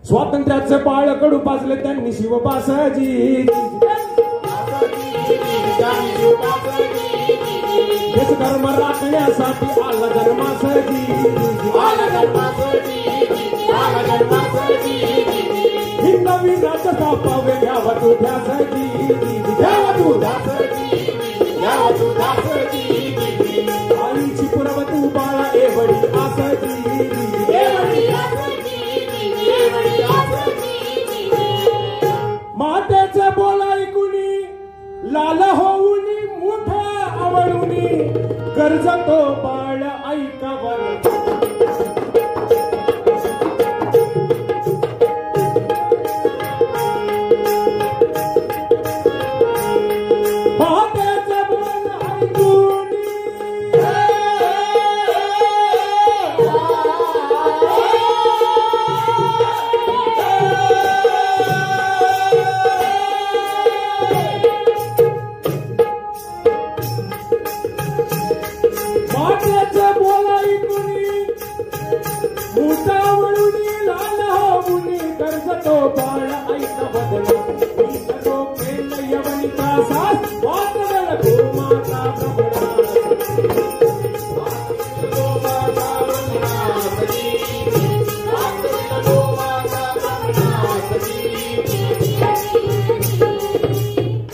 स्वातंत्र्याचं बाळ कडू पाजले त्यांनी शिवबासाजी देश धर्म राखण्यासाठी आला धर्मासाठी ही नवीन राज्य स्थापावे घ्यावा तू त्यासाठी आईची पुरव तू बाळा एवढी आसाची मातेचे बोलाई कुणी लाल होऊनी मोठा आवडूनी कर्ज तो बाळ ऐकावर मातेचे बोल ऐकुनी मातेचे बोलाई कुणी मोठा वळूनी लाल होऊनी कर्ज तो बाळ ऐका बदल